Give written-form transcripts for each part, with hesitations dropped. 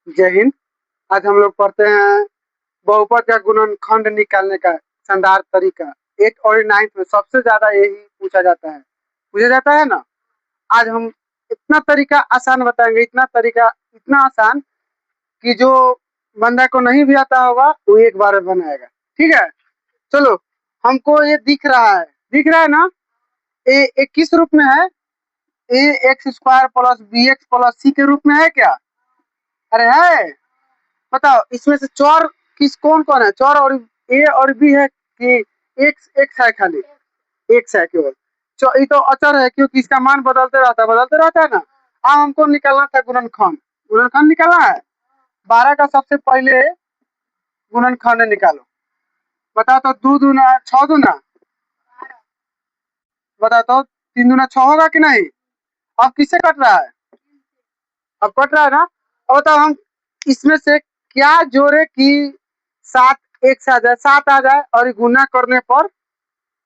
जय हिंद। आज हम लोग पढ़ते हैं बहुपद का गुणनखंड निकालने का शानदार तरीका। 8 और 9th में सबसे ज्यादा यही पूछा जाता है ना। आज हम इतना तरीका आसान बताएंगे, इतना तरीका इतना आसान कि जो बंदा को नहीं भी आता होगा वो एक बार में बनाएगा। ठीक है, चलो। हमको ये दिख रहा है ना। ए किस रूप में है? A X square plus B X plus C के रूप में है क्या? अरे है। बताओ इसमें से चौर किस कौन कौन है? चौर और ए और बी है कि एक्स एक्स है? खाली एक्स है केवल। ये तो अचर है क्योंकि इसका मान बदलते रहता है ना। अब हमको निकालना था गुणनखंड। गुणनखंड निकालना है। 12 का सबसे पहले गुणनखंड निकालो। बताओ तो 2 दूना 6 दूना। बताओ तो 3 दूना 6 होगा कि नहीं? अब किससे कट रहा है? अब कट रहा है ना। अब बताओ हम इसमें से क्या जोड़े कि 7 एक से आ जाए, 7 आ जाए और गुना करने पर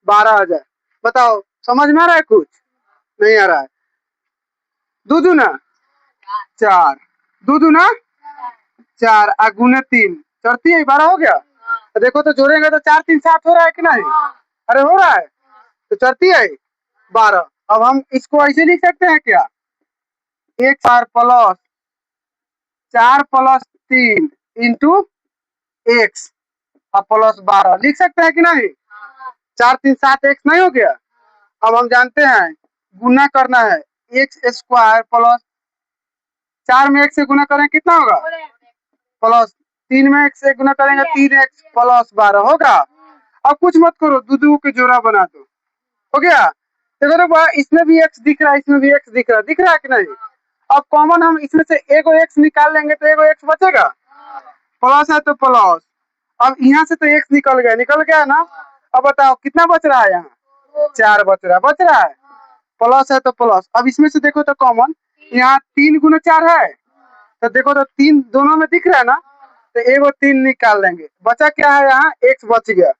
12 आ जाए। बताओ समझ में आ रहा है? कुछ नहीं आ रहा है। 2 दूना 4, 2 दूना 4 और गुने 3 चढ़ती है 12 हो गया। तो देखो तो जोड़ेंगे तो 4 3 7 हो रहा है कि नहीं? अरे हो रहा है। तो चढ़ती है 12। अब हम इसको ऐसे लिख सकते हैं क्या? 4 प्लस 3 इंटू एक्स और प्लस 12 लिख सकते हैं कि नहीं? 4 3 7 एक्स नहीं हो गया। अब हम जानते हैं गुना करना है। एक्स स्क्वायर प्लस 4 में 1 से गुना करें कितना होगा? प्लस 3 में 1 से गुना करेंगे 3x प्लस 12 होगा। अब कुछ मत करो, दो के जोड़ा बना दो। हो गया। देखो तो इसमें भी x दिख रहा है, इसमें भी x दिख रहा है कि नहीं? अब कॉमन हम इसमें से एगो x निकाल लेंगे तो एगो x बचेगा। प्लस है तो प्लस। अब यहाँ से तो x निकल गया ना। अब बताओ कितना बच रहा है? यहाँ 4 बच रहा है। प्लस है तो प्लस। अब इसमें से देखो तो कॉमन यहाँ 3 गुना 4 है। तो देखो तो 3 दोनों में दिख रहा है ना। तो एगो 3 निकाल लेंगे। बचा क्या है? यहाँ x बच गया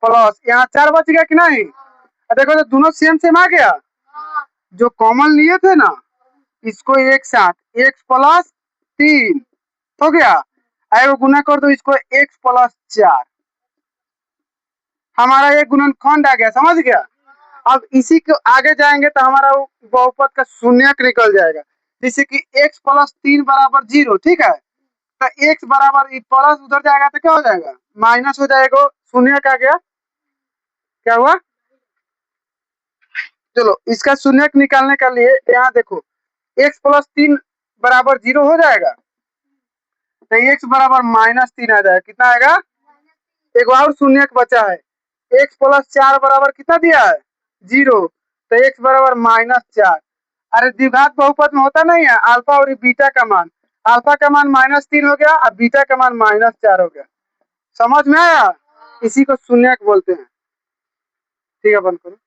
प्लस यहाँ 4 बच गया कि नहीं? देखो तो दोनों सेम सेम आ गया। जो कॉमन लिए थे ना इसको एक साथ x प्लस 3 हो गया। एगो गुना कर दो इसको x प्लस 4। हमारा ये गुणनखंड आ गया, समझ गया। अब इसी के आगे जाएंगे तो हमारा बहुपद का शून्यक निकल जाएगा। जैसे कि x प्लस 3 बराबर 0। ठीक है, तो x बराबर प्लस उधर जाएगा तो क्या हो जाएगा? माइनस हो जाएगा। शून्यक आ गया। क्या हुआ? चलो इसका शून्यक निकालने के लिए यहाँ देखो x प्लस 3 बराबर 0 हो जाएगा तो x बराबर -3 आ जाएगा। कितना आएगा? एक और शून्यक बचा है। x प्लस 4 बराबर कितना दिया है? 0। तो x बराबर -4। अरे द्विघात बहुपद में होता नहीं है अल्फा और बीटा का मान। अल्फा का मान -3 हो गया और बीटा का मान -4 हो गया। समझ में आया? इसी को शून्यक बोलते हैं। ठीक है, बंद करो।